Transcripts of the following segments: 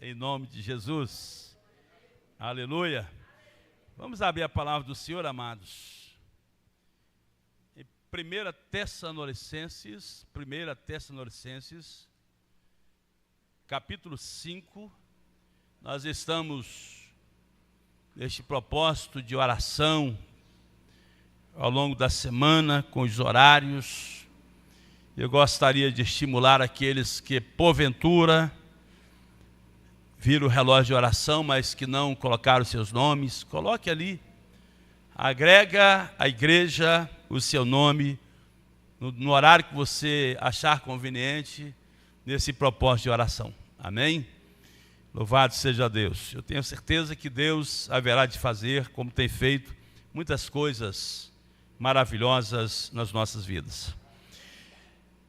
em nome de Jesus. Aleluia. Vamos abrir a palavra do Senhor, amados. Em 1 Tessalonicenses, capítulo 5, nós estamos neste propósito de oração ao longo da semana, com os horários. Eu gostaria de estimular aqueles que, porventura, viram o relógio de oração, mas que não colocaram seus nomes. Coloque ali, agrega a igreja o seu nome, no horário que você achar conveniente, nesse propósito de oração. Amém? Louvado seja Deus. Eu tenho certeza que Deus haverá de fazer, como tem feito, muitas coisas maravilhosas nas nossas vidas.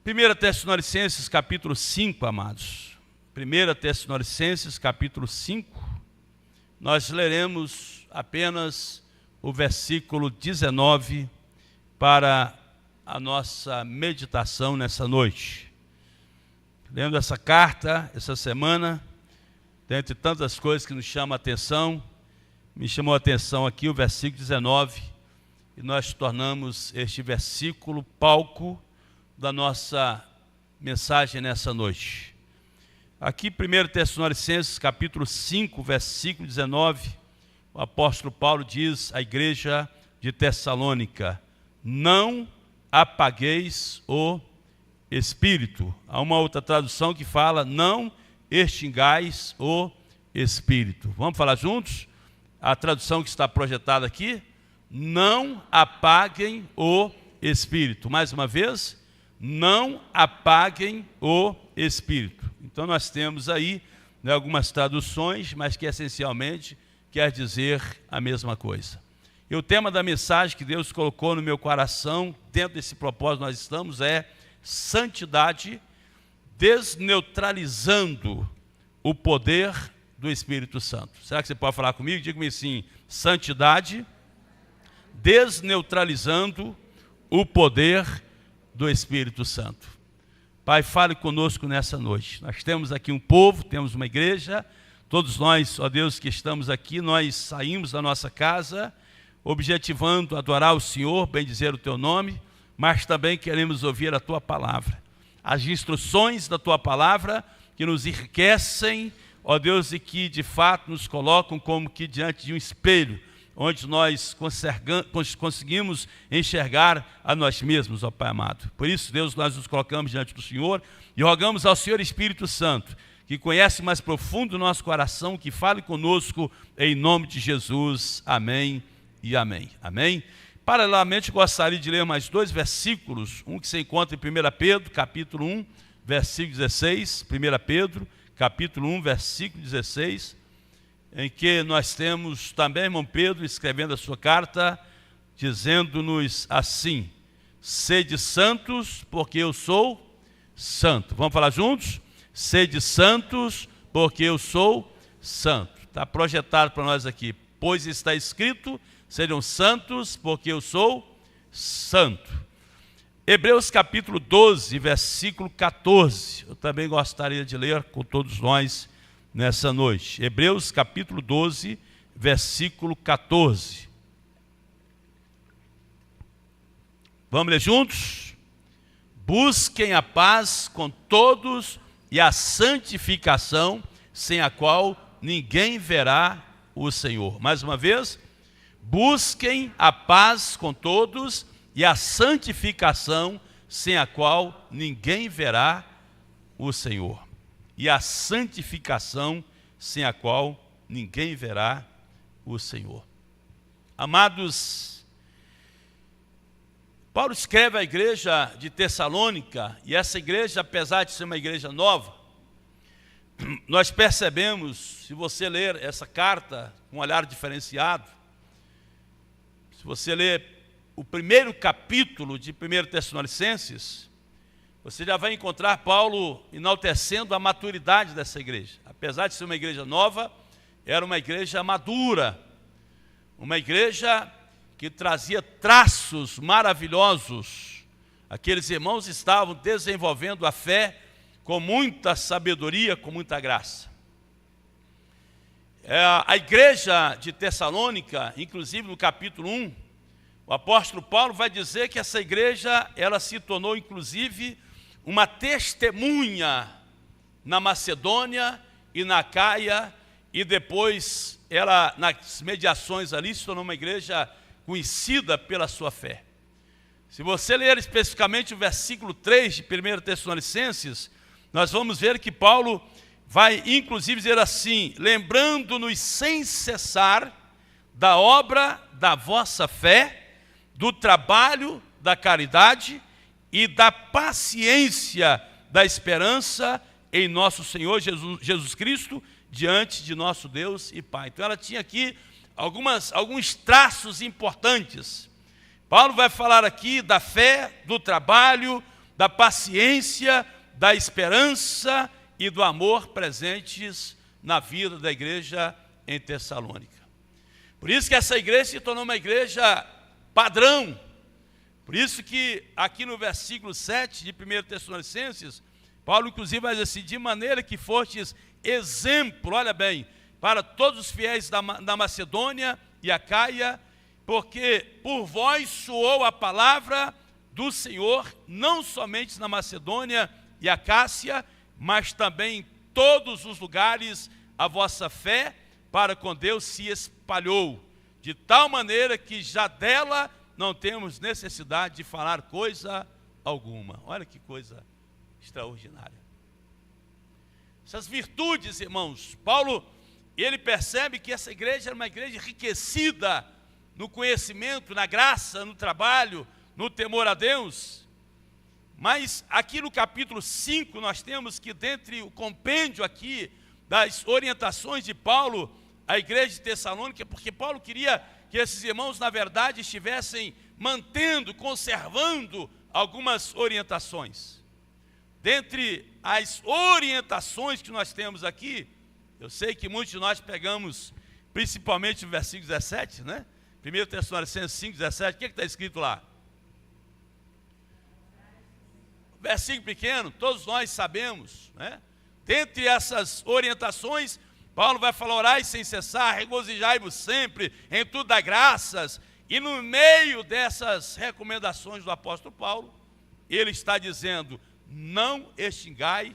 1 Tessalonicenses capítulo 5, amados. 1 Tessalonicenses capítulo 5, nós leremos apenas o versículo 19 para a nossa meditação nessa noite. Lendo essa carta, essa semana, dentre tantas coisas que nos chamam a atenção, me chamou a atenção aqui o versículo 19, e nós tornamos este versículo palco da nossa mensagem nessa noite. Aqui, 1 Tessalonicenses, capítulo 5, versículo 19, o apóstolo Paulo diz à igreja de Tessalônica: não apagueis o Espírito. Há uma outra tradução que fala: não extingais o Espírito. Vamos falar juntos? A tradução que está projetada aqui: não apaguem o Espírito. Mais uma vez, não apaguem o Espírito. Então nós temos aí algumas traduções, mas que essencialmente quer dizer a mesma coisa. E o tema da mensagem que Deus colocou no meu coração, dentro desse propósito nós estamos, é santidade, desneutralizando o poder do Espírito Santo. Será que você pode falar comigo? Diga-me assim: santidade, desneutralizando o poder do Espírito Santo. Pai, fale conosco nessa noite. Nós temos aqui um povo, temos uma igreja, todos nós, ó Deus, que estamos aqui, nós saímos da nossa casa, objetivando adorar o Senhor, bendizer o Teu nome, mas também queremos ouvir a Tua palavra. As instruções da Tua palavra que nos enriquecem, ó Deus, e que de fato nos colocam como que diante de um espelho, onde nós conseguimos enxergar a nós mesmos, ó Pai amado. Por isso, Deus, nós nos colocamos diante do Senhor e rogamos ao Senhor Espírito Santo, que conhece mais profundo o nosso coração, que fale conosco em nome de Jesus. Amém e amém. Amém? Paralelamente, gostaria de ler mais dois versículos, um que se encontra em 1 Pedro, capítulo 1, versículo 16, 1 Pedro, capítulo 1, versículo 16, em que nós temos também, irmão Pedro, escrevendo a sua carta, dizendo-nos assim: sede santos, porque eu sou santo. Vamos falar juntos? Sede santos, porque eu sou santo. Está projetado para nós aqui: pois está escrito, sejam santos, porque eu sou santo. Hebreus capítulo 12, versículo 14. Eu também gostaria de ler com todos nós nessa noite. Hebreus capítulo 12, versículo 14. Vamos ler juntos? Busquem a paz com todos e a santificação, sem a qual ninguém verá o Senhor. Mais uma vez, busquem a paz com todos e a santificação, sem a qual ninguém verá o Senhor. E a santificação, sem a qual ninguém verá o Senhor. Amados, Paulo escreve à igreja de Tessalônica, e essa igreja, apesar de ser uma igreja nova, nós percebemos, se você ler essa carta com um olhar diferenciado, se você ler o primeiro capítulo de 1 Tessalonicenses, você já vai encontrar Paulo enaltecendo a maturidade dessa igreja. Apesar de ser uma igreja nova, era uma igreja madura, uma igreja que trazia traços maravilhosos. Aqueles irmãos estavam desenvolvendo a fé com muita sabedoria, com muita graça. A igreja de Tessalônica, inclusive no capítulo 1, o apóstolo Paulo vai dizer que essa igreja, ela se tornou inclusive uma testemunha na Macedônia e na Acaia, e depois ela, nas mediações ali, se tornou uma igreja conhecida pela sua fé. Se você ler especificamente o versículo 3 de 1 Tessalonicenses, nós vamos ver que Paulo vai inclusive dizer assim: lembrando-nos sem cessar da obra da vossa fé, do trabalho da caridade e da paciência da esperança em nosso Senhor Jesus Cristo, diante de nosso Deus e Pai. Então ela tinha aqui alguns traços importantes. Paulo vai falar aqui da fé, do trabalho, da paciência, da esperança e do amor presentes na vida da igreja em Tessalônica. Por isso que essa igreja se tornou uma igreja padrão. Por isso que aqui no versículo 7 de 1 Tessalonicenses, Paulo inclusive vai dizer assim: de maneira que fostes exemplo, olha bem, para todos os fiéis da Macedônia e Acaia, porque por vós soou a palavra do Senhor, não somente na Macedônia e Acácia, mas também em todos os lugares a vossa fé para com Deus se espalhou, de tal maneira que já dela não temos necessidade de falar coisa alguma. Olha que coisa extraordinária. Essas virtudes, irmãos, Paulo, ele percebe que essa igreja era uma igreja enriquecida no conhecimento, na graça, no trabalho, no temor a Deus. Mas aqui no capítulo 5 nós temos que, dentre o compêndio aqui das orientações de Paulo à igreja de Tessalônica, porque Paulo queria que esses irmãos, na verdade, estivessem mantendo, conservando algumas orientações. Dentre as orientações que nós temos aqui, eu sei que muitos de nós pegamos, principalmente o versículo 17, né? 1 Tessalonicenses 5, 17, o que está escrito lá? Versículo pequeno, todos nós sabemos, né? Dentre essas orientações, Paulo vai falar: orai sem cessar, regozijai-vos sempre, em tudo dai graças. E no meio dessas recomendações do apóstolo Paulo, ele está dizendo: não extingais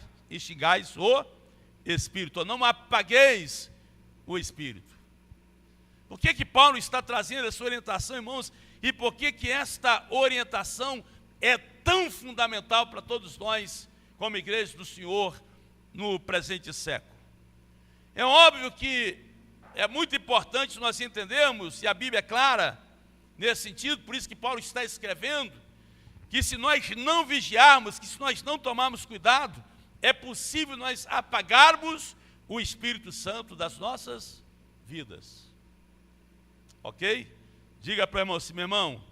o Espírito, não apagueis o Espírito. Por que Paulo está trazendo essa orientação, irmãos? E por que esta orientação é tão fundamental para todos nós, como igreja do Senhor, no presente século? É óbvio que é muito importante nós entendermos, e a Bíblia é clara nesse sentido, por isso que Paulo está escrevendo, que se nós não vigiarmos, que se nós não tomarmos cuidado, é possível nós apagarmos o Espírito Santo das nossas vidas. Ok? Diga para o irmão assim: meu irmão,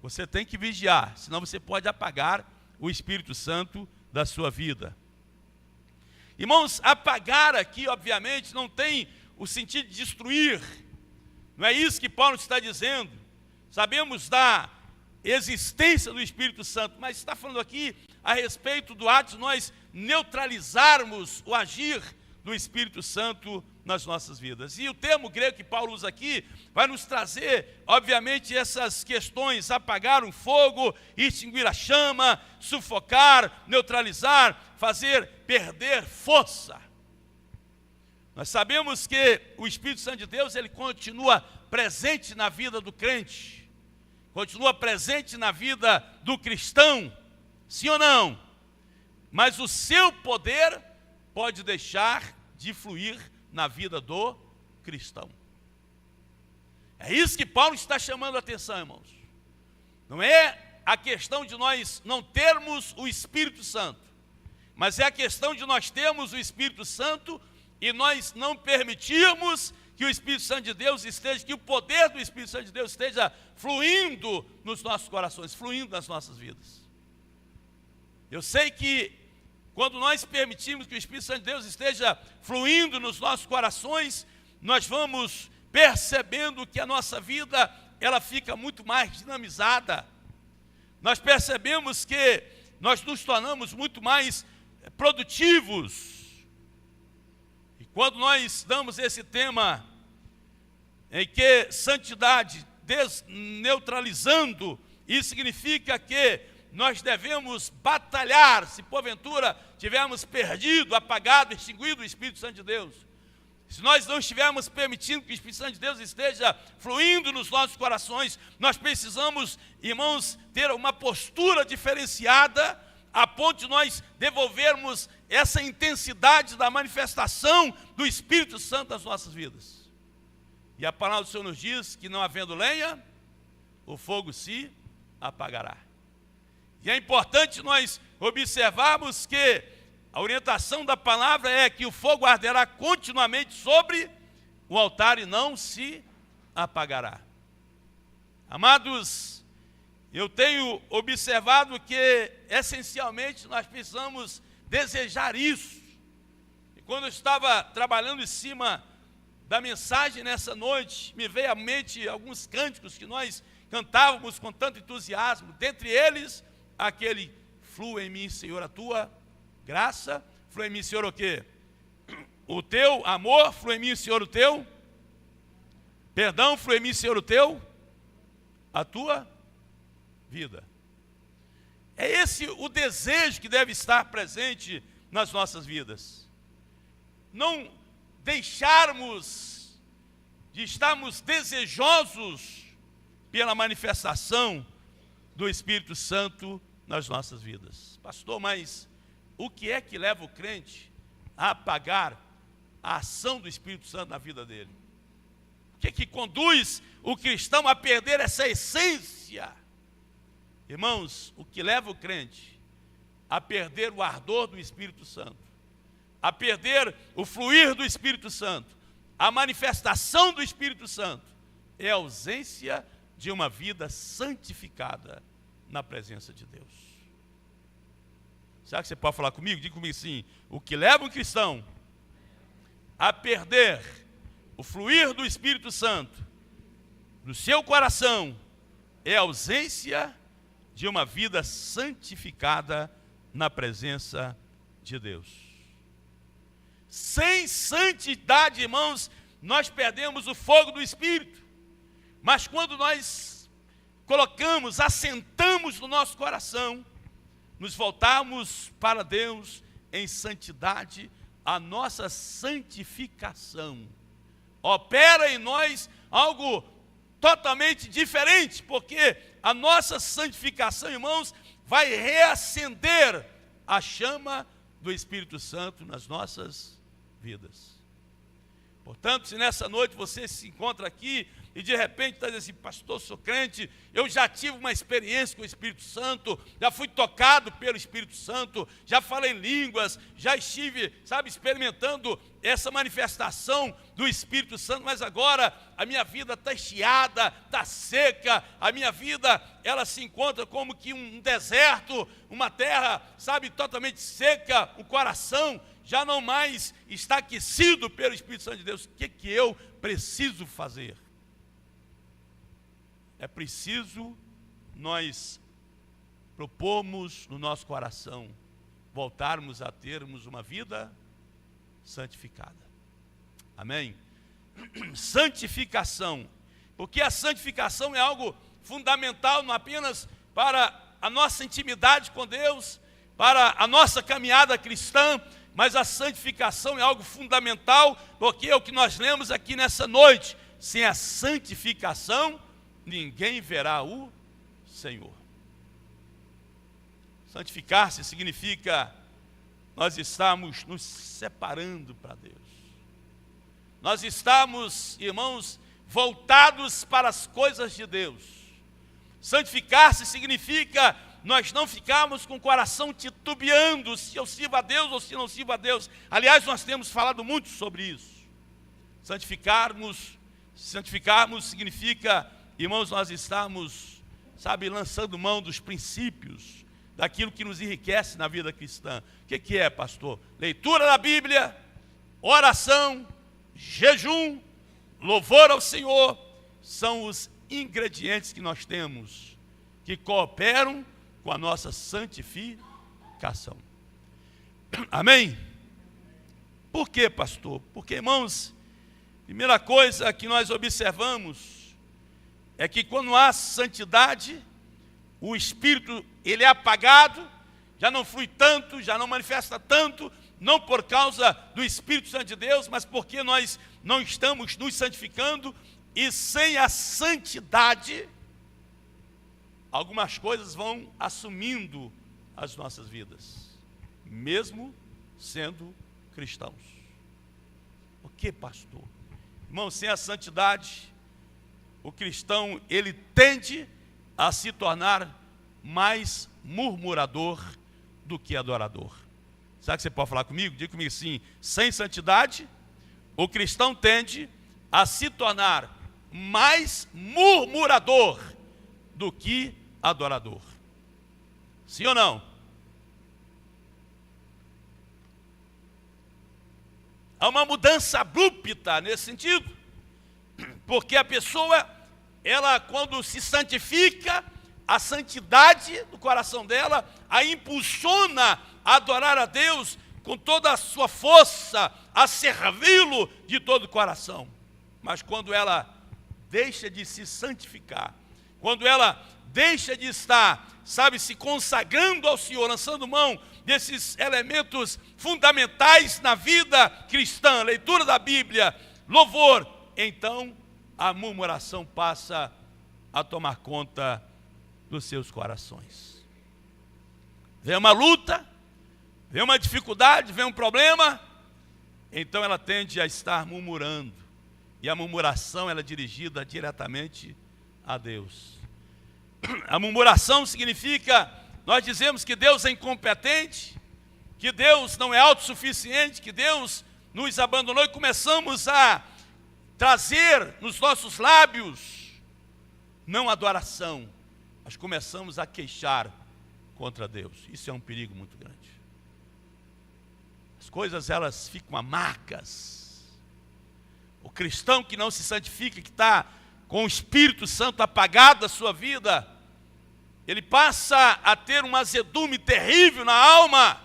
você tem que vigiar, senão você pode apagar o Espírito Santo da sua vida. Irmãos, apagar aqui, obviamente, não tem o sentido de destruir. Não é isso que Paulo está dizendo. Sabemos da existência do Espírito Santo, mas está falando aqui a respeito do ato de nós neutralizarmos o agir do Espírito Santo nas nossas vidas. E o termo grego que Paulo usa aqui vai nos trazer, obviamente, essas questões: apagar um fogo, extinguir a chama, sufocar, neutralizar, fazer perder força. Nós sabemos que o Espírito Santo de Deus, ele continua presente na vida do crente, continua presente na vida do cristão, sim ou não? Mas o seu poder pode deixar de fluir na vida do cristão. É isso que Paulo está chamando a atenção, irmãos. Não é a questão de nós não termos o Espírito Santo, mas é a questão de nós termos o Espírito Santo e nós não permitirmos que o Espírito Santo de Deus esteja, que o poder do Espírito Santo de Deus esteja fluindo nos nossos corações, fluindo nas nossas vidas. Eu sei que quando nós permitimos que o Espírito Santo de Deus esteja fluindo nos nossos corações, nós vamos percebendo que a nossa vida, ela fica muito mais dinamizada. Nós percebemos que nós nos tornamos muito mais produtivos. E quando nós damos esse tema, em que santidade, desneutralizando, isso significa que nós devemos batalhar, se porventura tivermos perdido, apagado, extinguido o Espírito Santo de Deus. Se nós não estivermos permitindo que o Espírito Santo de Deus esteja fluindo nos nossos corações, nós precisamos, irmãos, ter uma postura diferenciada, a ponto de nós devolvermos essa intensidade da manifestação do Espírito Santo nas nossas vidas. E a palavra do Senhor nos diz que não havendo lenha, o fogo se apagará. E é importante nós observarmos que a orientação da palavra é que o fogo arderá continuamente sobre o altar e não se apagará. Amados, eu tenho observado que essencialmente nós precisamos desejar isso. E quando eu estava trabalhando em cima da mensagem nessa noite, me veio à mente alguns cânticos que nós cantávamos com tanto entusiasmo, dentre eles, aquele flua em mim, Senhor, a tua graça, flua em mim, Senhor, o quê? O teu amor, flua em mim, Senhor, o teu perdão, flua em mim, Senhor, o teu, a tua vida. É esse o desejo que deve estar presente nas nossas vidas. Não deixarmos de estarmos desejosos pela manifestação do Espírito Santo nas nossas vidas. Pastor, mas o que é que leva o crente a apagar a ação do Espírito Santo na vida dele? O que é que conduz o cristão a perder essa essência? Irmãos, o que leva o crente a perder o ardor do Espírito Santo, a perder o fluir do Espírito Santo, a manifestação do Espírito Santo, é a ausência de uma vida santificada na presença de Deus. Será que você pode falar comigo? Diga comigo assim: o que leva um cristão a perder o fluir do Espírito Santo no seu coração é a ausência de uma vida santificada na presença de Deus. Sem santidade, irmãos, nós perdemos o fogo do Espírito. Mas quando nós colocamos, assentamos no nosso coração, nos voltarmos para Deus em santidade, a nossa santificação opera em nós algo totalmente diferente, porque a nossa santificação, irmãos, vai reacender a chama do Espírito Santo nas nossas vidas. Portanto, se nessa noite você se encontra aqui e de repente está dizendo assim: pastor, sou crente, eu já tive uma experiência com o Espírito Santo, já fui tocado pelo Espírito Santo, já falei línguas, já estive, experimentando essa manifestação do Espírito Santo, mas agora a minha vida está estiada, está seca, a minha vida, ela se encontra como que um deserto, uma terra, totalmente seca, o coração já não mais está aquecido pelo Espírito Santo de Deus. O que eu preciso fazer? É preciso nós propormos no nosso coração, voltarmos a termos uma vida santificada. Amém? Santificação, porque a santificação é algo fundamental não apenas para a nossa intimidade com Deus, para a nossa caminhada cristã, mas a santificação é algo fundamental, porque é o que nós lemos aqui nessa noite: sem a santificação, ninguém verá o Senhor. Santificar-se significa nós estamos nos separando para Deus. Nós estamos, irmãos, voltados para as coisas de Deus. Santificar-se significa nós não ficarmos com o coração titubeando se eu sirvo a Deus ou se não sirvo a Deus. Aliás, nós temos falado muito sobre isso. Santificarmos significa, irmãos, nós estamos, lançando mão dos princípios, daquilo que nos enriquece na vida cristã. O que é, pastor? Leitura da Bíblia, oração, jejum, louvor ao Senhor, são os ingredientes que nós temos, que cooperam com a nossa santificação. Amém? Por quê, pastor? Porque, irmãos, primeira coisa que nós observamos é que quando há santidade, o Espírito ele é apagado, já não flui tanto, já não manifesta tanto, não por causa do Espírito Santo de Deus, mas porque nós não estamos nos santificando, e sem a santidade, algumas coisas vão assumindo as nossas vidas, mesmo sendo cristãos. O que, pastor? Irmão, sem a santidade, o cristão, ele tende a se tornar mais murmurador do que adorador. Sabe que você pode falar comigo? Diga comigo assim: sem santidade, o cristão tende a se tornar mais murmurador do que adorador. Sim ou não? Há uma mudança abrupta nesse sentido, porque a pessoa, ela quando se santifica, a santidade do coração dela a impulsiona a adorar a Deus com toda a sua força, a servi-lo de todo o coração. Mas quando ela deixa de se santificar, quando ela deixa de estar, sabe, se consagrando ao Senhor, lançando mão desses elementos fundamentais na vida cristã, leitura da Bíblia, louvor, então a murmuração passa a tomar conta dos seus corações. Vem uma luta, vem uma dificuldade, vem um problema, então ela tende a estar murmurando, e a murmuração ela é dirigida diretamente a Deus. A murmuração significa, nós dizemos que Deus é incompetente, que Deus não é autossuficiente, que Deus nos abandonou, e começamos a trazer nos nossos lábios, não adoração, mas começamos a queixar contra Deus. Isso é um perigo muito grande. As coisas elas ficam amargas. O cristão que não se santifica, que está com o Espírito Santo apagado da sua vida, ele passa a ter um azedume terrível na alma.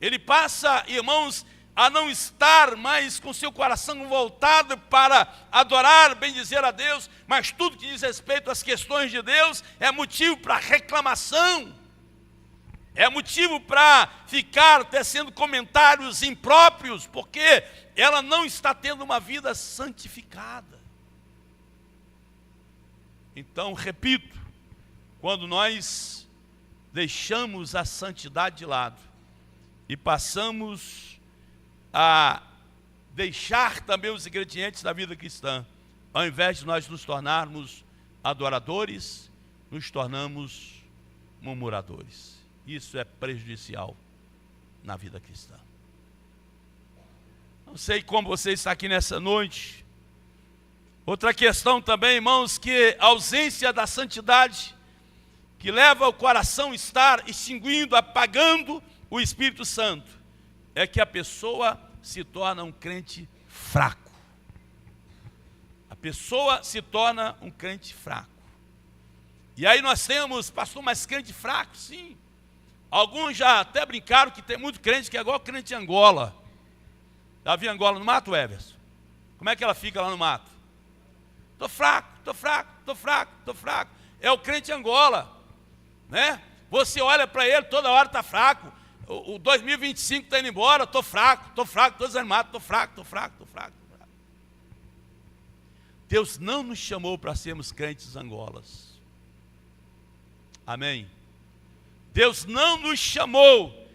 Ele passa, irmãos, a não estar mais com seu coração voltado para adorar, bendizer a Deus, mas tudo que diz respeito às questões de Deus é motivo para reclamação, é motivo para ficar tecendo comentários impróprios, porque ela não está tendo uma vida santificada. Então, repito, quando nós deixamos a santidade de lado e passamos a deixar também os ingredientes da vida cristã, ao invés de nós nos tornarmos adoradores, nos tornamos murmuradores. Isso é prejudicial na vida cristã. Não sei como você está aqui nessa noite. Outra questão também, irmãos, que a ausência da santidade, que leva o coração a estar extinguindo, apagando o Espírito Santo, é que a pessoa se torna um crente fraco. A pessoa se torna um crente fraco. E aí nós temos, pastor, mas crente fraco? Sim. Alguns já até brincaram que tem muito crente que é igual crente Angola. Já viu Angola no mato, Everson? Como é que ela fica lá no mato? Estou fraco, estou fraco, estou fraco, estou fraco. É o crente Angola, né? Você olha para ele, toda hora está fraco. O 2025 está indo embora, estou fraco, estou desanimado, estou fraco, estou fraco, estou fraco. Deus não nos chamou para sermos crentes Angolas. Amém? Deus não nos chamou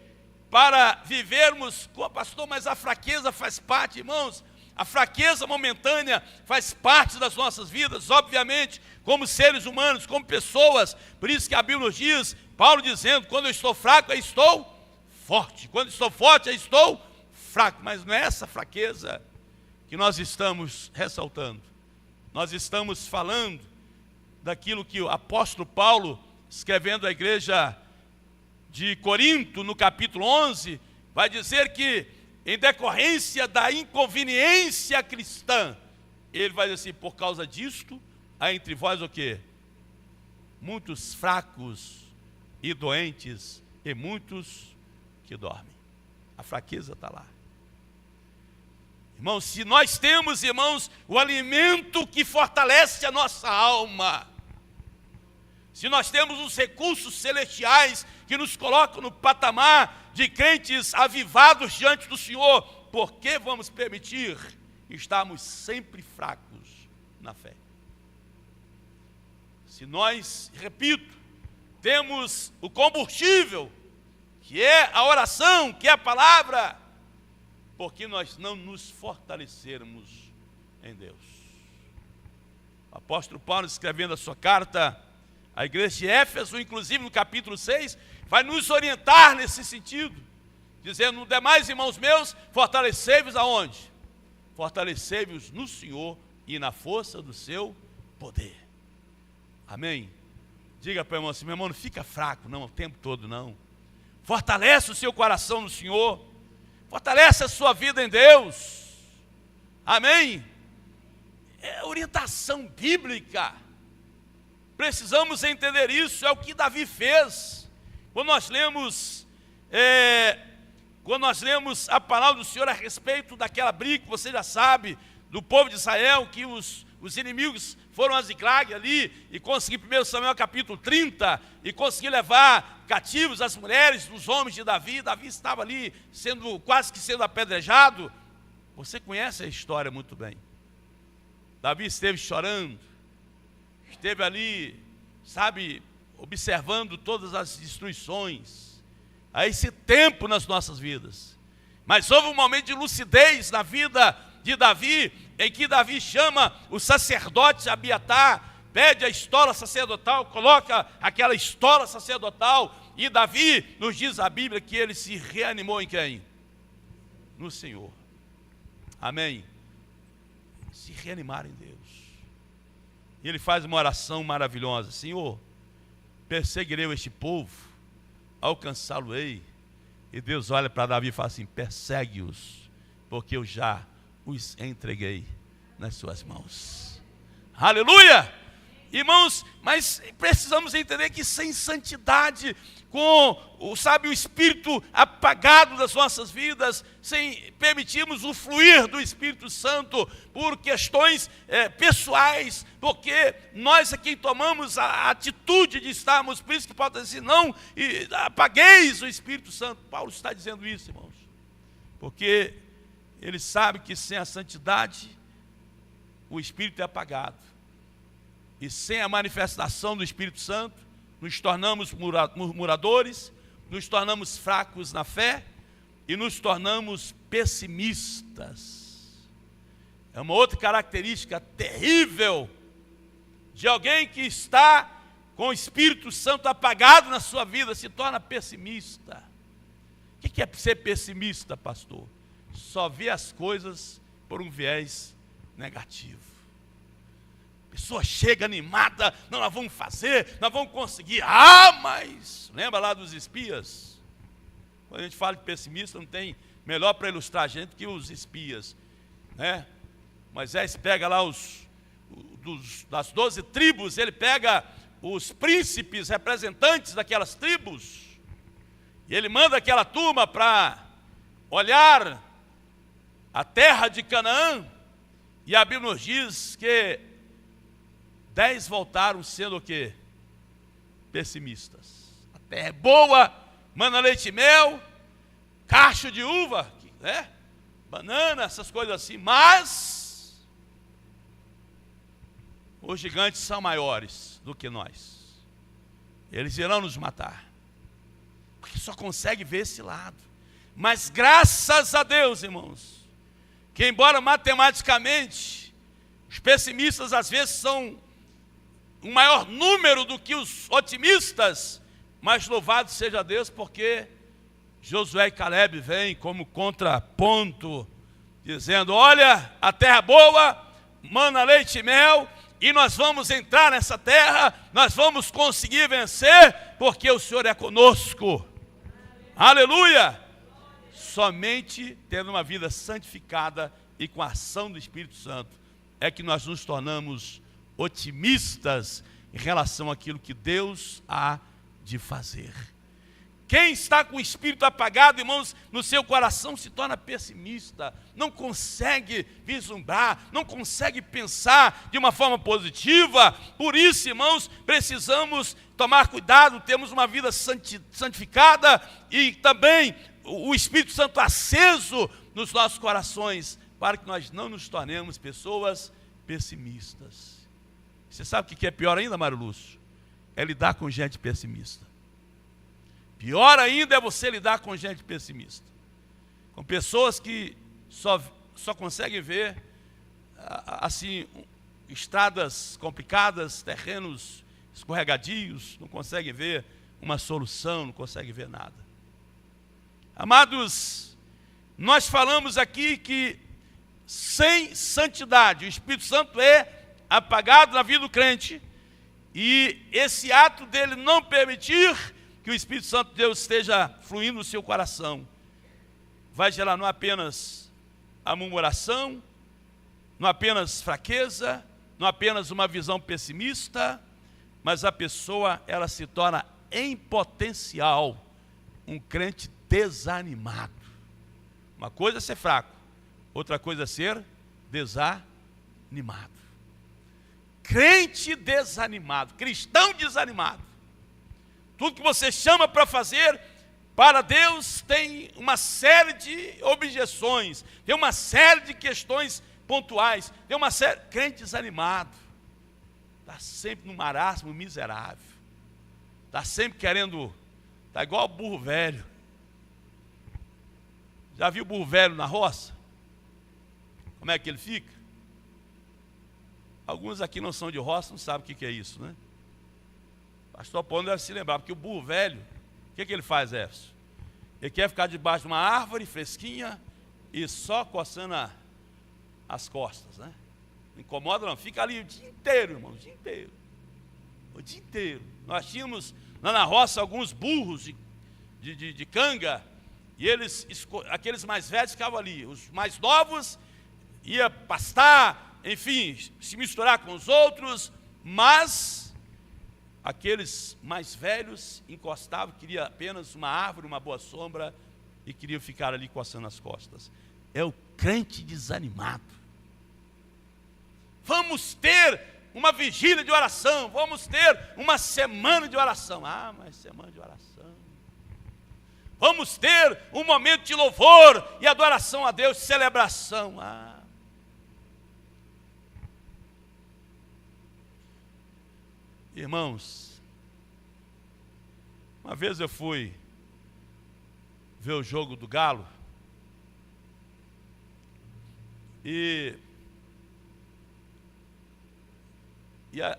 para vivermos com pastor, mas a fraqueza faz parte, irmãos. A fraqueza momentânea faz parte das nossas vidas, obviamente, como seres humanos, como pessoas. Por isso que a Bíblia nos diz, Paulo dizendo, quando eu estou fraco, eu estou forte. Quando estou forte, eu estou fraco. Mas não é essa fraqueza que nós estamos ressaltando. Nós estamos falando daquilo que o apóstolo Paulo, escrevendo à igreja de Corinto, no capítulo 11, vai dizer que, em decorrência da inconveniência cristã, ele vai dizer assim, por causa disto, há entre vós o quê? Muitos fracos e doentes, e muitos que dormem. A fraqueza está lá. Irmãos, se nós temos, irmãos, o alimento que fortalece a nossa alma, se nós temos os recursos celestiais que nos colocam no patamar de crentes avivados diante do Senhor, por que vamos permitir estarmos sempre fracos na fé? Se nós, repito, temos o combustível, que é a oração, que é a palavra, porque nós não nos fortalecermos em Deus. O apóstolo Paulo, escrevendo a sua carta à igreja de Éfeso, inclusive no capítulo 6, vai nos orientar nesse sentido, dizendo: no demais, irmãos meus, fortalecei-vos aonde? Fortalecei-vos no Senhor e na força do seu poder. Amém? Diga para o irmão assim: meu irmão, não fica fraco não, o tempo todo não. Fortalece o seu coração no Senhor. Fortalece a sua vida em Deus. Amém? É orientação bíblica. Precisamos entender isso. É o que Davi fez. Quando nós lemos a palavra do Senhor a respeito daquela briga, você já sabe, do povo de Israel, que os inimigos foram a Ziclag ali e conseguiram, 1 Samuel capítulo 30, e conseguiram levar cativos as mulheres, os homens de Davi. Davi estava ali quase que sendo apedrejado. Você conhece a história muito bem. Davi esteve chorando, esteve ali, sabe, observando todas as destruições. Há esse tempo nas nossas vidas. Mas houve um momento de lucidez na vida de Davi, em que Davi chama o sacerdote Abiatar, pede a estola sacerdotal, coloca aquela estola sacerdotal, e Davi, nos diz a Bíblia, que ele se reanimou em quem? No Senhor. Amém? Se reanimar em Deus. E ele faz uma oração maravilhosa: Senhor, perseguirei este povo, alcançá-lo-ei. E Deus olha para Davi e fala assim: persegue-os, porque eu já os entreguei nas suas mãos. Aleluia! Irmãos, mas precisamos entender que sem santidade, com o Espírito apagado das nossas vidas, sem permitirmos o fluir do Espírito Santo por questões pessoais, porque nós é quem tomamos a atitude de estarmos, por isso que Paulo diz assim: não apagueis o Espírito Santo. Paulo está dizendo isso, irmãos, porque ele sabe que sem a santidade o Espírito é apagado. E sem a manifestação do Espírito Santo, nos tornamos murmuradores, nos tornamos fracos na fé e nos tornamos pessimistas. É uma outra característica terrível de alguém que está com o Espírito Santo apagado na sua vida, se torna pessimista. O que é ser pessimista, pastor? Só vê as coisas por um viés negativo. A pessoa chega animada: não, nós vamos fazer, nós vamos conseguir. Mas lembra lá dos espias? Quando a gente fala de pessimista, não tem melhor para ilustrar a gente que os espias, né? Moisés pega lá das 12 tribos, ele pega os príncipes representantes daquelas tribos, e ele manda aquela turma para olhar a terra de Canaã, e a Bíblia nos diz que 10 voltaram sendo o quê? Pessimistas. A terra é boa, mana leite e mel, cacho de uva, né? Banana, essas coisas assim, mas os gigantes são maiores do que nós. Eles irão nos matar, porque só consegue ver esse lado. Mas graças a Deus, irmãos, que embora matematicamente os pessimistas às vezes são um maior número do que os otimistas, mas louvado seja Deus, porque Josué e Caleb vêm como contraponto, dizendo: olha, a terra boa, mana leite e mel, e nós vamos entrar nessa terra, nós vamos conseguir vencer, porque o Senhor é conosco. Aleluia! Somente tendo uma vida santificada e com a ação do Espírito Santo é que nós nos tornamos otimistas em relação àquilo que Deus há de fazer. Quem está com o espírito apagado, irmãos, no seu coração se torna pessimista, não consegue vislumbrar, não consegue pensar de uma forma positiva. Por isso, irmãos, precisamos tomar cuidado, temos uma vida santificada e também o Espírito Santo aceso nos nossos corações, para que nós não nos tornemos pessoas pessimistas. Você sabe o que é pior ainda, Mário Lúcio? É lidar com gente pessimista. Pior ainda é você lidar com gente pessimista, com pessoas que só conseguem ver assim, estradas complicadas, terrenos escorregadios, não conseguem ver uma solução, não conseguem ver nada. Amados, nós falamos aqui que sem santidade, o Espírito Santo é apagado na vida do crente, e esse ato dele não permitir que o Espírito Santo de Deus esteja fluindo no seu coração, vai gerar não apenas a murmuração, não apenas fraqueza, não apenas uma visão pessimista, mas a pessoa, ela se torna em potencial um crente desanimado. Uma coisa é ser fraco, outra coisa é ser desanimado. Crente desanimado, cristão desanimado. Tudo que você chama para fazer para Deus tem uma série de objeções, tem uma série de questões pontuais, tem uma série... Crente desanimado, está sempre no marasmo miserável, está sempre querendo, está igual burro velho. Já viu burro velho na roça? Como é que ele fica? Alguns aqui não são de roça, não sabem o que é isso, né? Pastor Paulo deve se lembrar, porque o burro velho, o que ele faz, Éfeso? Ele quer ficar debaixo de uma árvore fresquinha e só coçando as costas, né? Não incomoda não, fica ali o dia inteiro, irmão, o dia inteiro. O dia inteiro. Nós tínhamos lá na roça alguns burros de canga, e eles, aqueles mais velhos ficavam ali, os mais novos iam pastar, enfim, se misturar com os outros, mas aqueles mais velhos encostavam, queriam apenas uma árvore, uma boa sombra, e queriam ficar ali coçando as costas. É o crente desanimado. Vamos ter uma vigília de oração, vamos ter uma semana de oração. Ah, mas semana de oração. Vamos ter um momento de louvor e adoração a Deus, celebração. Ah. Irmãos, uma vez eu fui ver o jogo do Galo e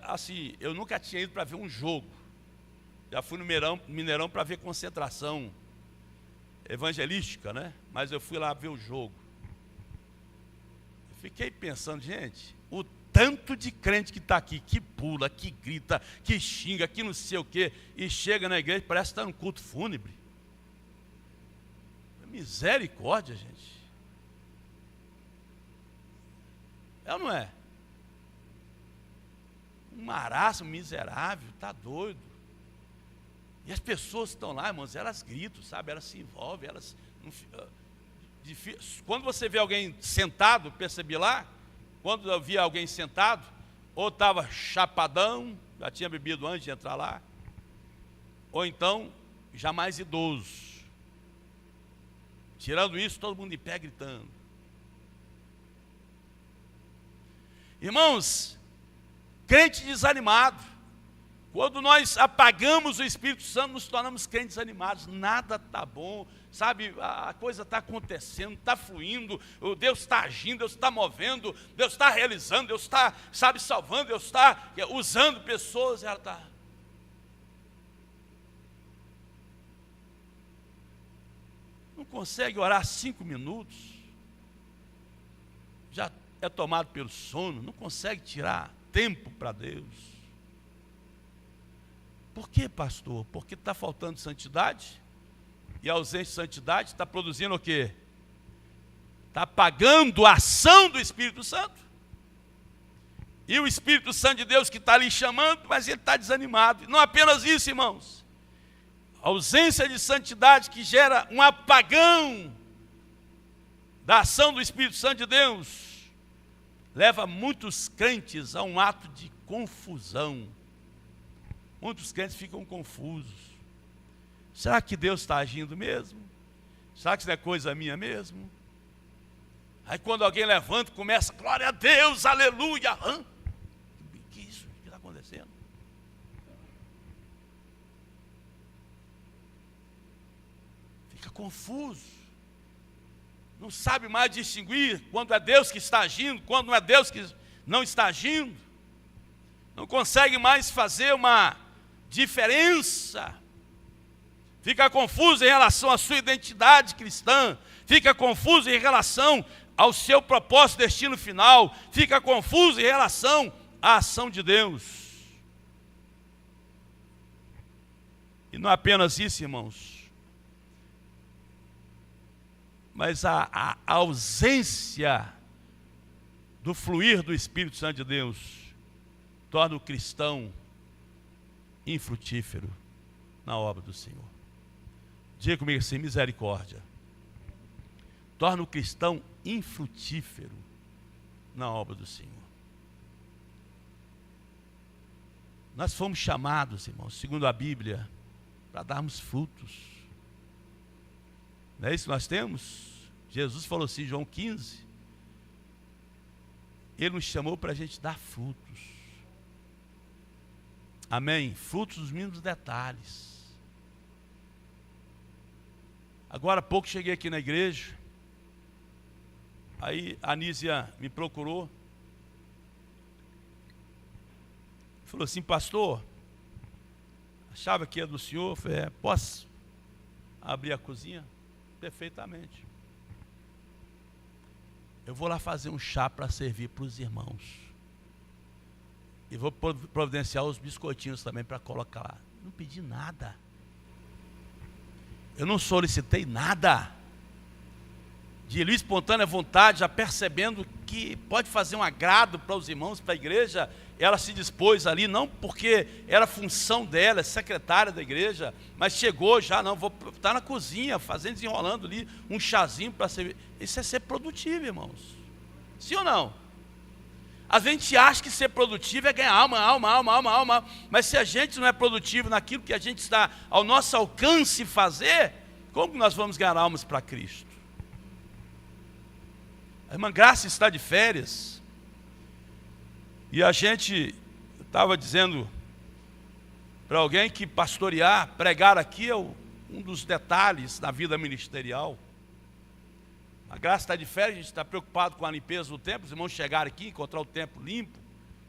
assim, eu nunca tinha ido para ver um jogo. Já fui no Mineirão para ver concentração evangelística, né? Mas eu fui lá ver o jogo. Eu fiquei pensando, gente, o tanto de crente que está aqui, que pula, que grita, que xinga, que não sei o quê, e chega na igreja, parece que está num culto fúnebre. Misericórdia, gente. É ou não é? Um marasmo miserável, está doido. E as pessoas que estão lá, irmãos, elas gritam, sabe? Elas se envolvem, elas... Quando você vê alguém sentado, percebi lá, quando eu via alguém sentado, ou estava chapadão, já tinha bebido antes de entrar lá, ou então, já mais idoso. Tirando isso, todo mundo de pé gritando. Irmãos, crente desanimado. Quando nós apagamos o Espírito Santo, nos tornamos crentes desanimados. Nada está bom, sabe? A coisa está acontecendo, está fluindo. O Deus está agindo, Deus está movendo, Deus está realizando, Deus está, sabe, salvando, Deus está usando pessoas. Ela está... Não consegue orar 5 minutos. Já é tomado pelo sono, não consegue tirar tempo para Deus. Por que, pastor? Porque está faltando santidade, e a ausência de santidade está produzindo o quê? Está apagando a ação do Espírito Santo. E o Espírito Santo de Deus que está ali chamando, mas ele está desanimado. E não apenas isso, irmãos. A ausência de santidade que gera um apagão da ação do Espírito Santo de Deus, leva muitos crentes a um ato de confusão. Muitos crentes ficam confusos. Será que Deus está agindo mesmo? Será que isso é coisa minha mesmo? Aí quando alguém levanta, começa, glória a Deus, aleluia. Que isso? O que está acontecendo? Fica confuso. Não sabe mais distinguir quando é Deus que está agindo, quando não é Deus que não está agindo. Não consegue mais fazer uma diferença. Fica confuso em relação à sua identidade cristã. Fica confuso em relação ao seu propósito, destino final. Fica confuso em relação à ação de Deus. E não é apenas isso, irmãos. Mas a ausência do fluir do Espírito Santo de Deus torna o cristão infrutífero na obra do Senhor. Diga comigo assim, misericórdia. Torna o cristão infrutífero na obra do Senhor. Nós fomos chamados, irmãos, segundo a Bíblia, para darmos frutos. Não é isso que nós temos? Jesus falou assim, João 15. Ele nos chamou para a gente dar frutos. Amém? Frutos dos mínimos detalhes. Agora há pouco cheguei aqui na igreja. Aí a Anísia me procurou. Falou assim, pastor, a chave aqui é do senhor. Eu falei, posso abrir a cozinha? Perfeitamente. Eu vou lá fazer um chá para servir para os irmãos. E vou providenciar os biscoitinhos também para colocar lá. Não pedi nada. Eu não solicitei nada. De livre espontânea vontade, já percebendo que pode fazer um agrado para os irmãos, para a igreja, ela se dispôs ali, não porque era função dela, é secretária da igreja, mas chegou já, não, vou estar na cozinha, fazendo, desenrolando ali, um chazinho para servir. Isso é ser produtivo, irmãos. Sim ou não? Às vezes a gente acha que ser produtivo é ganhar alma, mas se a gente não é produtivo naquilo que a gente está ao nosso alcance fazer, como que nós vamos ganhar almas para Cristo? A irmã Graça está de férias, e a gente estava dizendo para alguém que pastorear, pregar aqui é um dos detalhes da vida ministerial. A Graça está de férias, a gente está preocupado com a limpeza do templo, os irmãos chegaram aqui, encontrar o templo limpo,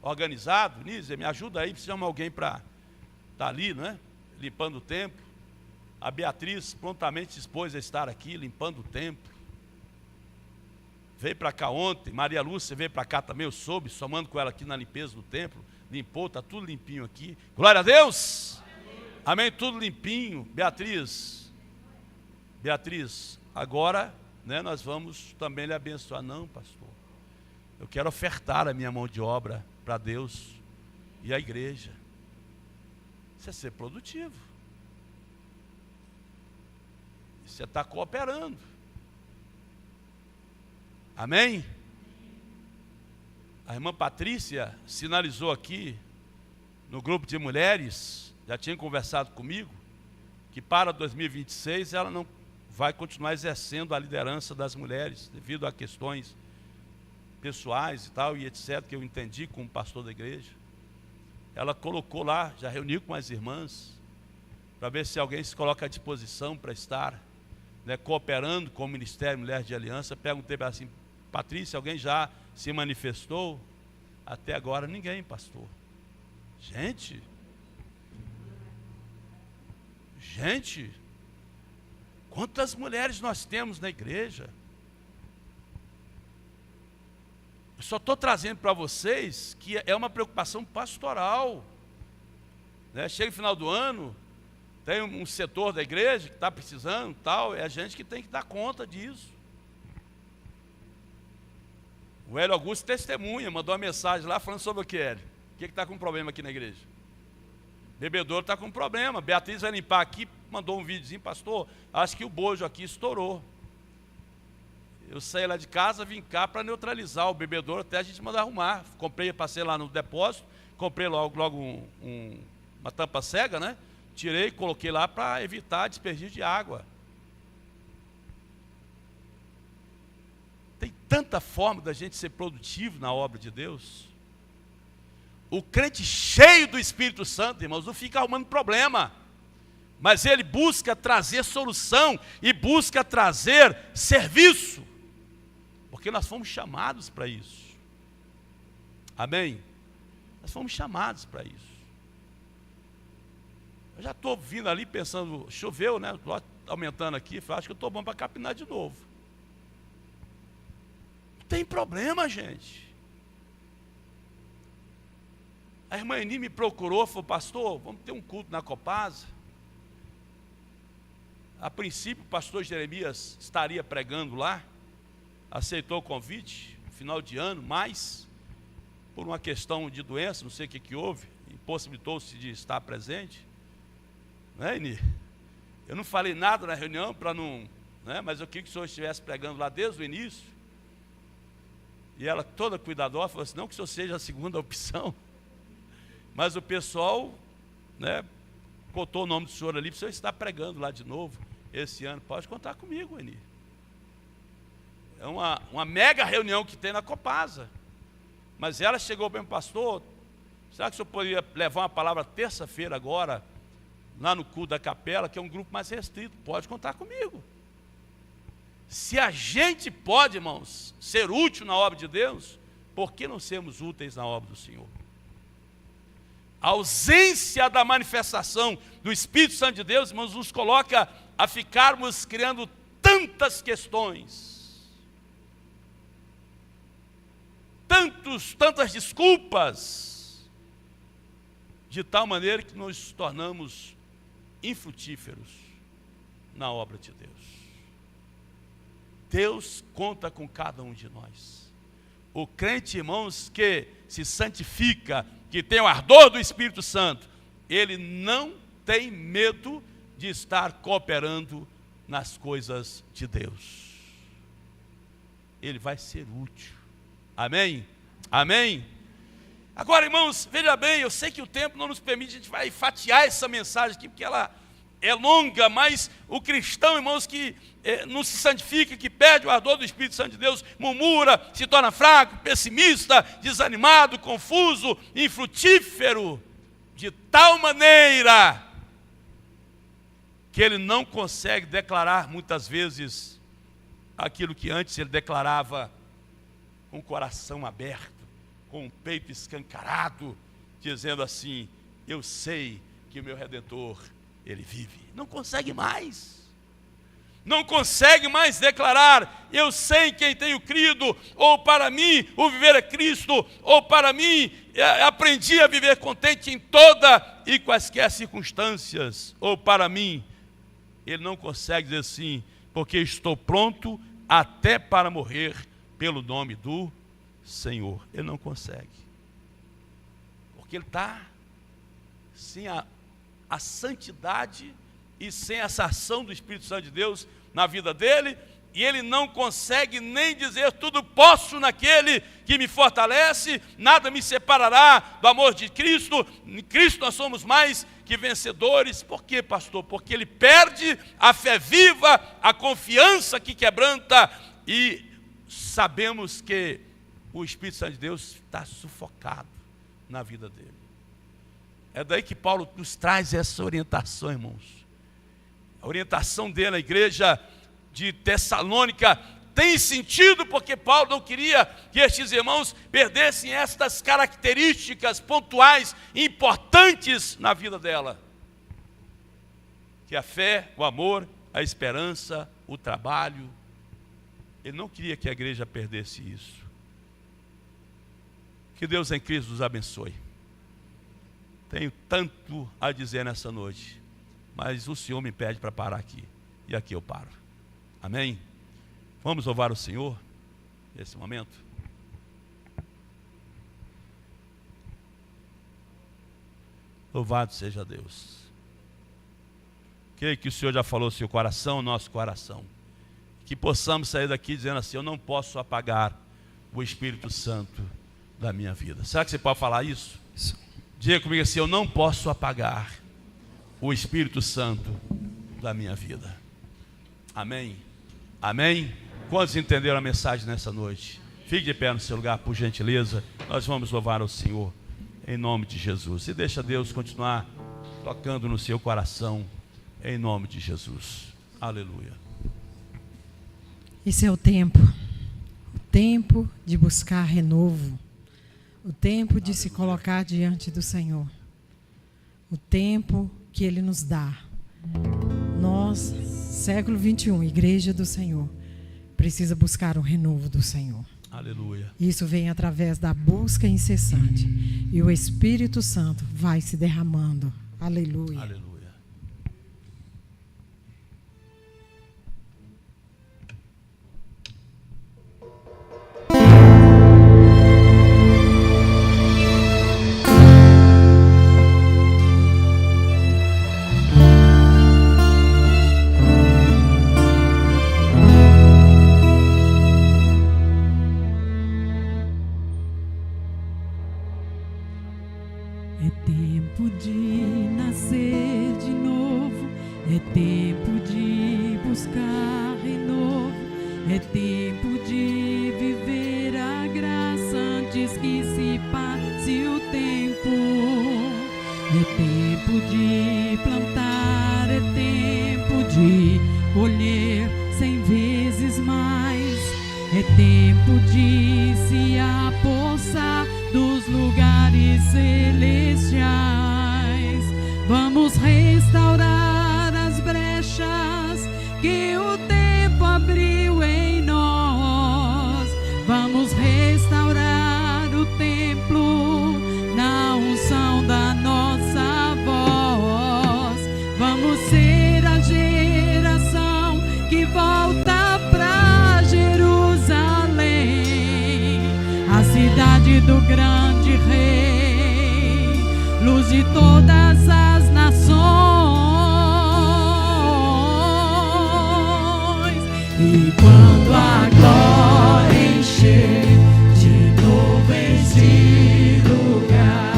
organizado. Nízia, me ajuda aí, precisa de alguém para estar ali, não é? Limpando o templo. A Beatriz prontamente se dispôs a estar aqui, limpando o templo. Veio para cá ontem, Maria Lúcia veio para cá também, eu soube, somando com ela aqui na limpeza do templo, limpou, está tudo limpinho aqui. Glória a Deus! Amém, tudo limpinho. Beatriz, agora, né, nós vamos também lhe abençoar. Não, pastor, eu quero ofertar a minha mão de obra para Deus e a igreja. Isso é ser produtivo. Você está cooperando. Amém? A irmã Patrícia sinalizou aqui no grupo de mulheres, já tinha conversado comigo, que para 2026 ela não vai continuar exercendo a liderança das mulheres, devido a questões pessoais e tal, e etc., que eu entendi como pastor da igreja. Ela colocou lá, já reuniu com as irmãs, para ver se alguém se coloca à disposição para estar, né, cooperando com o Ministério Mulher de Aliança. Perguntei para ela assim, Patrícia, alguém já se manifestou? Até agora ninguém, pastor. Gente, quantas mulheres nós temos na igreja? Eu só estou trazendo para vocês que é uma preocupação pastoral, né? Chega o final do ano, tem um setor da igreja que está precisando, tal, é a gente que tem que dar conta disso. O Hélio Augusto testemunha, mandou uma mensagem lá falando sobre o que, Hélio? O que está com problema aqui na igreja? Bebedouro está com problema. Beatriz vai limpar aqui mandou um videozinho: pastor, acho que o bojo aqui estourou. Eu saí lá de casa, vim cá para neutralizar o bebedouro até a gente mandar arrumar. Passei lá no depósito, comprei logo uma tampa cega, né? Tirei, coloquei lá para evitar desperdício de água. Tem tanta forma da gente ser produtivo na obra de Deus. O crente cheio do Espírito Santo, irmãos, não fica arrumando problema, mas ele busca trazer solução e busca trazer serviço, porque nós fomos chamados para isso. Amém? Nós fomos chamados para isso. Eu já estou vindo ali pensando, choveu, né? Estou aumentando aqui, acho que eu estou bom para capinar de novo. Não tem problema, gente. A irmã Eni me procurou, falou: pastor, vamos ter um culto na Copasa. A princípio, o pastor Jeremias estaria pregando lá, aceitou o convite, no final de ano, mas, por uma questão de doença, não sei o que houve, impossibilitou-se de estar presente. Né, Eni? Eu não falei nada na reunião para não, né, mas eu queria que o senhor estivesse pregando lá desde o início. E ela, toda cuidadosa, falou assim: não que o senhor seja a segunda opção, mas o pessoal, né, botou o nome do senhor ali para o senhor estar pregando lá de novo esse ano. Pode contar comigo, Eni. É uma mega reunião que tem na Copasa. Mas ela chegou bem: pastor, será que o senhor poderia levar uma palavra terça-feira agora, lá no culto da capela, que é um grupo mais restrito? Pode contar comigo. Se a gente pode, irmãos, ser útil na obra de Deus, por que não sermos úteis na obra do Senhor? A ausência da manifestação do Espírito Santo de Deus, irmãos, nos coloca a ficarmos criando tantas questões, tantas desculpas, de tal maneira que nos tornamos infrutíferos na obra de Deus. Deus conta com cada um de nós. O crente, irmãos, que se santifica, que tem o ardor do Espírito Santo, ele não tem medo de estar cooperando nas coisas de Deus. Ele vai ser útil. Amém? Amém? Agora, irmãos, veja bem, eu sei que o tempo não nos permite, a gente vai fatiar essa mensagem aqui, porque ela é longa, mas o cristão, irmãos, que não se santifica, que perde o ardor do Espírito Santo de Deus, murmura, se torna fraco, pessimista, desanimado, confuso, infrutífero, de tal maneira que ele não consegue declarar muitas vezes aquilo que antes ele declarava com o coração aberto, com o peito escancarado, dizendo assim: eu sei que o meu Redentor, ele vive. Não consegue mais. Não consegue mais declarar: eu sei em quem tenho crido, ou para mim o viver é Cristo, ou para mim aprendi a viver contente em toda e quaisquer circunstâncias, ou para mim. Ele não consegue dizer assim: porque estou pronto até para morrer pelo nome do Senhor. Ele não consegue, porque ele está sem a santidade e sem essa ação do Espírito Santo de Deus na vida dele, e ele não consegue nem dizer: tudo posso naquele que me fortalece, nada me separará do amor de Cristo, em Cristo nós somos mais que vencedores. Por quê, pastor? Porque ele perde a fé viva, a confiança que quebranta, e sabemos que o Espírito Santo de Deus está sufocado na vida dele. É daí que Paulo nos traz essa orientação, irmãos. A orientação dele na igreja de Tessalônica tem sentido, porque Paulo não queria que estes irmãos perdessem estas características pontuais, importantes na vida dela. Que a fé, o amor, a esperança, o trabalho. Ele não queria que a igreja perdesse isso. Que Deus em Cristo nos abençoe. Tenho tanto a dizer nessa noite, mas o Senhor me pede para parar aqui, e aqui eu paro. Amém? Vamos louvar o Senhor nesse momento? Louvado seja Deus. Creio que o Senhor já falou seu coração, nosso coração. Que possamos sair daqui dizendo assim: eu não posso apagar o Espírito Santo da minha vida. Será que você pode falar isso? Diga comigo assim: eu não posso apagar o Espírito Santo da minha vida. Amém? Amém? Quantos entenderam a mensagem nessa noite? Fique de pé no seu lugar, por gentileza. Nós vamos louvar ao Senhor em nome de Jesus. E deixa Deus continuar tocando no seu coração em nome de Jesus. Aleluia. Esse é o tempo de buscar renovo, o tempo de se colocar diante do Senhor, o tempo que Ele nos dá. Nós, século 21, Igreja do Senhor, precisa buscar o renovo do Senhor. Aleluia. Isso vem através da busca incessante, e o Espírito Santo vai se derramando. Aleluia. Aleluia. É tempo de nascer de novo, é tempo de buscar renovo, é tempo de viver a graça antes que se passe o tempo. É tempo de plantar, é tempo de colher 100 vezes mais, é tempo de se apossar dos lugares celestiais. Vamos restaurar as brechas que o tempo abriu em nós. Vamos restaurar o templo na unção da nossa voz. Vamos ser a geração que volta pra Jerusalém, a cidade do grande rei, luz de todas as nações. E quando a glória encher de novo este lugar,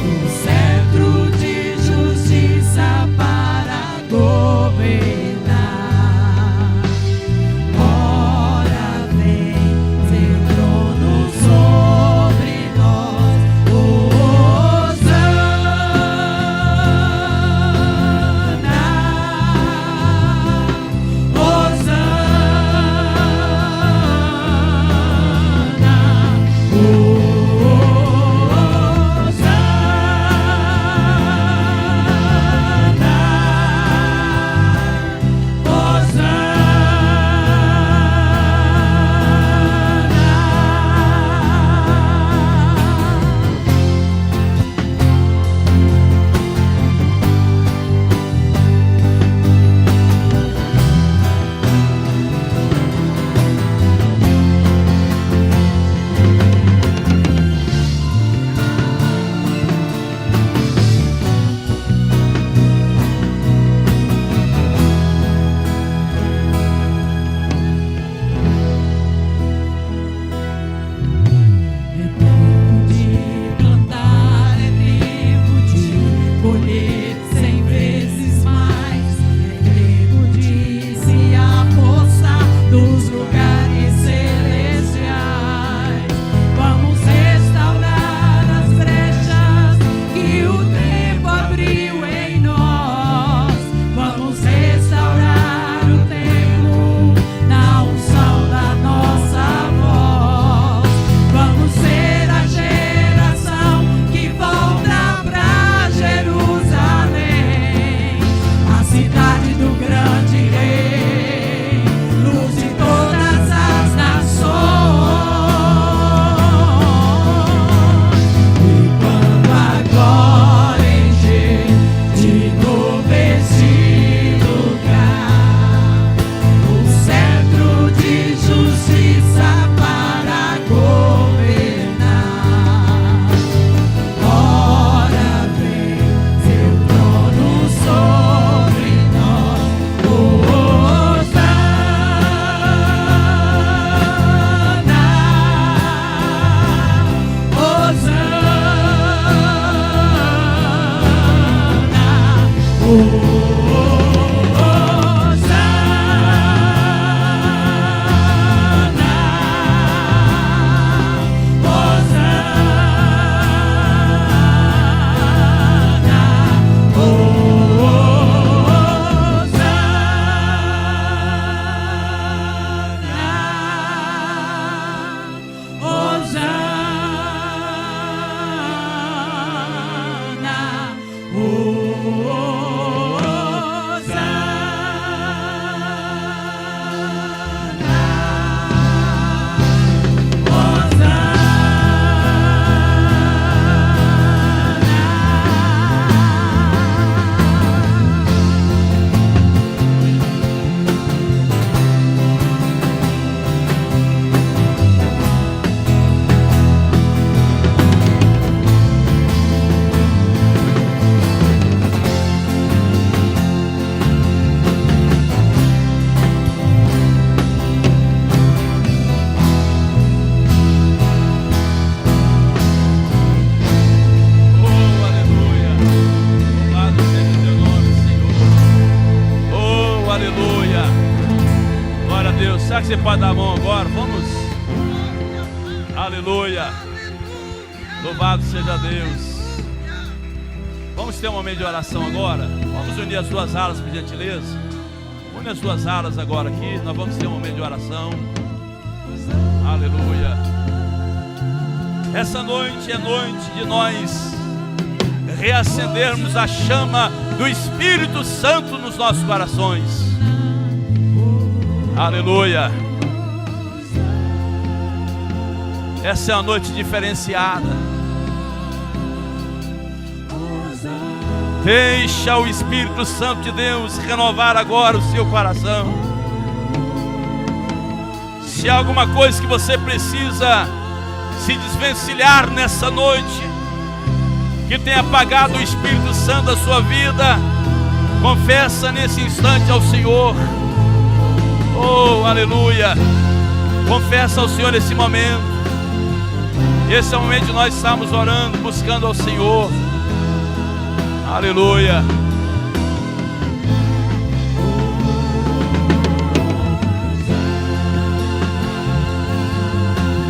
o cetro de justiça para governar, ora vem seu trono sobre nós. Você pode dar a mão agora, vamos. Aleluia. Louvado seja Deus. Vamos ter um momento de oração agora. Vamos unir as duas alas, por gentileza. Une as duas alas agora aqui. Nós vamos ter um momento de oração. Aleluia. Essa noite é noite de nós reacendermos a chama do Espírito Santo nos nossos corações. Aleluia. Essa é uma noite diferenciada. Deixa o Espírito Santo de Deus renovar agora o seu coração. Se há alguma coisa que você precisa se desvencilhar nessa noite, que tenha apagado o Espírito Santo da sua vida, confessa nesse instante ao Senhor. Oh, aleluia. Confessa ao Senhor nesse momento. Esse é o momento de nós estarmos orando, buscando ao Senhor. Aleluia.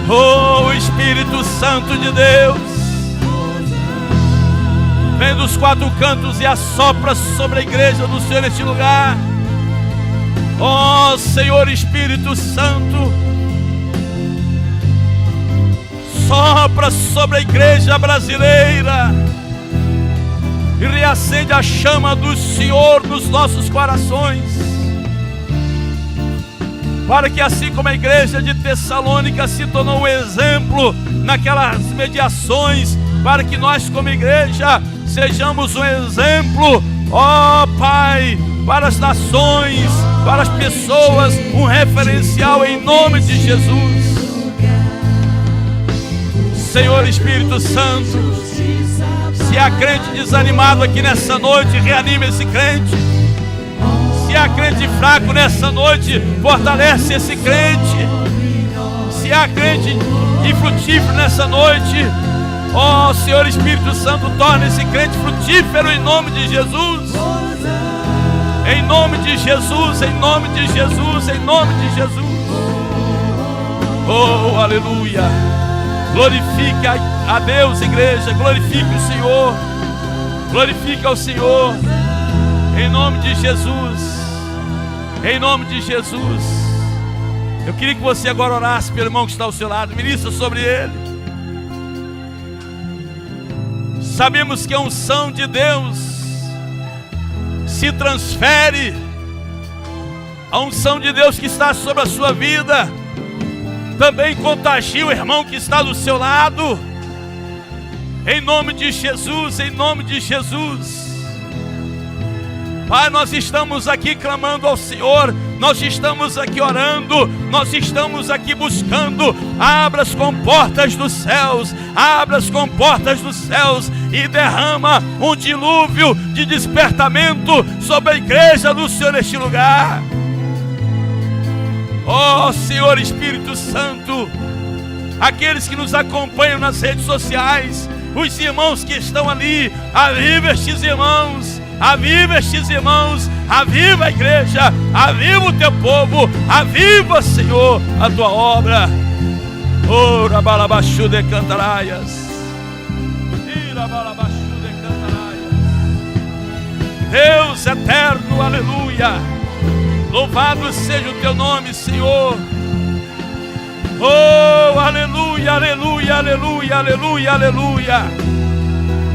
Oh, Espírito Santo de Deus, vem dos quatro cantos e assopra sobre a igreja do Senhor neste lugar. Oh, Senhor Espírito Santo, sopra sobre a igreja brasileira e reacende a chama do Senhor nos nossos corações, para que assim como a igreja de Tessalônica se tornou um exemplo naquelas mediações, para que nós como igreja sejamos um exemplo, ó Pai, para as nações, para as pessoas, um referencial em nome de Jesus. Senhor Espírito Santo, se há crente desanimado aqui nessa noite, reanime esse crente. Se há crente fraco nessa noite, fortalece esse crente. Se há crente infrutífero nessa noite, ó Senhor Espírito Santo, torna esse crente frutífero em nome de Jesus. Em nome de Jesus, em nome de Jesus, em nome de Jesus. Oh, aleluia. Glorifique a Deus, igreja. Glorifique o Senhor. Glorifique ao Senhor. Em nome de Jesus. Em nome de Jesus. Eu queria que você agora orasse pelo irmão que está ao seu lado. Ministra sobre ele. Sabemos que a unção de Deus se transfere. A unção de Deus que está sobre a sua vida também contagia o irmão que está do seu lado. Em nome de Jesus, em nome de Jesus. Pai, nós estamos aqui clamando ao Senhor, nós estamos aqui orando, nós estamos aqui buscando. Abra as comportas dos céus, abra as comportas dos céus e derrama um dilúvio de despertamento sobre a igreja do Senhor neste lugar. Ó Senhor Espírito Santo, aqueles que nos acompanham nas redes sociais, os irmãos que estão ali, aviva estes irmãos, aviva estes irmãos, aviva a igreja, aviva o teu povo, aviva, Senhor, a tua obra. Ora balabaxu de cantaraias, ira balabaxu de cantaraias. Deus eterno, aleluia. Louvado seja o teu nome, Senhor. Oh, aleluia, aleluia, aleluia, aleluia, aleluia.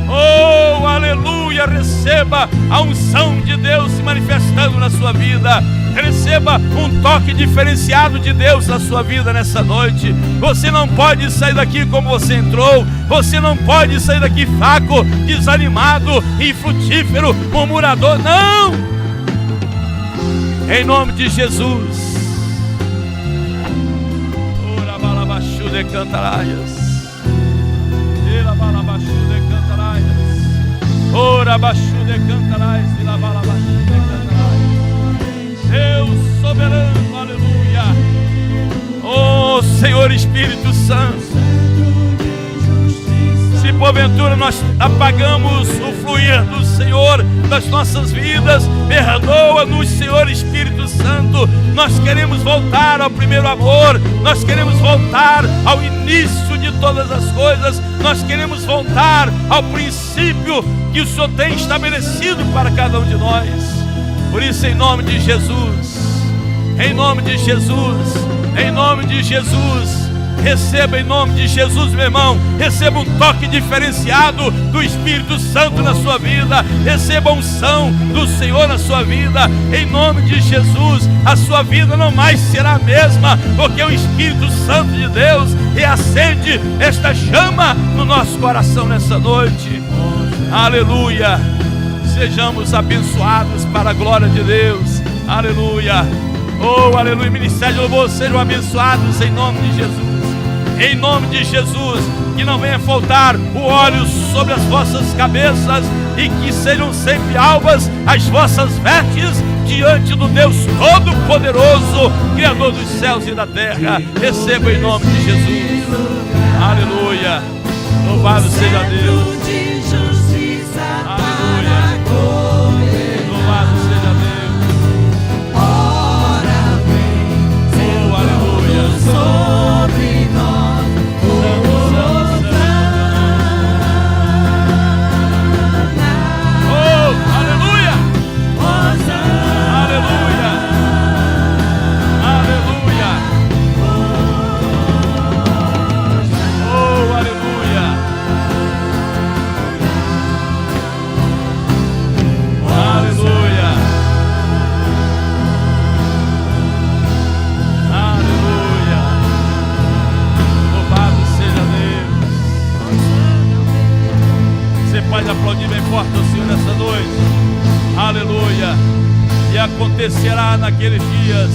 Oh, aleluia. Receba a unção de Deus se manifestando na sua vida. Receba um toque diferenciado de Deus na sua vida nessa noite. Você não pode sair daqui como você entrou. Você não pode sair daqui fraco, desanimado, infrutífero, murmurador. Não! Em nome de Jesus. Ora balabaxu de cantaraias. Ira balabaxu de cantaraias. Ora baixu de cantaraias. Ira balabaxu de cantaraias. Deus soberano, aleluia. Oh Senhor Espírito Santo, se porventura nós apagamos o fluir do Senhor das nossas vidas. Perdoa-nos, Senhor Espírito Santo. Nós queremos voltar ao primeiro amor, nós queremos voltar ao início de todas as coisas, nós queremos voltar ao princípio que o Senhor tem estabelecido para cada um de nós. Por isso, em nome de Jesus, em nome de Jesus, em nome de Jesus, receba em nome de Jesus, meu irmão, receba um toque diferenciado do Espírito Santo na sua vida, receba a unção do Senhor na sua vida, em nome de Jesus. A sua vida não mais será a mesma, porque o Espírito Santo de Deus reacende esta chama no nosso coração nessa noite. Aleluia. Sejamos abençoados para a glória de Deus. Aleluia. Oh, aleluia. Ministério de louvor, sejam abençoados em nome de Jesus. Em nome de Jesus, que não venha faltar o óleo sobre as vossas cabeças e que sejam sempre alvas as vossas vestes diante do Deus Todo-Poderoso, Criador dos céus e da terra. Receba em nome de Jesus. Aleluia. Louvado seja Deus. Aleluia. Louvado seja Deus. Ora vem, Oh, aleluia. sobre nós. Pode aplaudir bem forte o Senhor nessa noite. Aleluia. E acontecerá naqueles dias,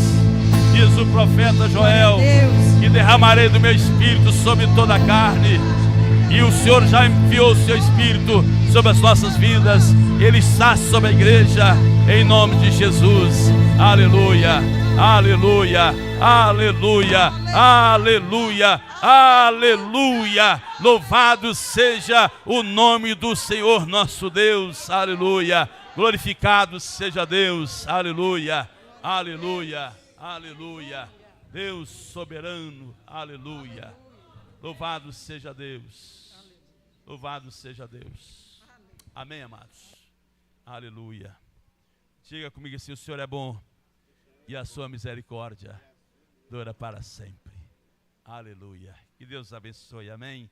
diz o profeta Joel, que derramarei do meu espírito sobre toda a carne. E o Senhor já enviou o seu espírito sobre as nossas vidas. Ele está sobre a igreja, em nome de Jesus. Aleluia. Aleluia, aleluia, aleluia, aleluia. Louvado seja o nome do Senhor nosso Deus. Aleluia. Glorificado seja Deus. Aleluia, aleluia, aleluia. Deus soberano. Aleluia. Louvado seja Deus. Louvado seja Deus. Amém, amados. Aleluia. Diga comigo assim: o Senhor é bom e a sua misericórdia dura para sempre. Aleluia. Que Deus abençoe. Amém.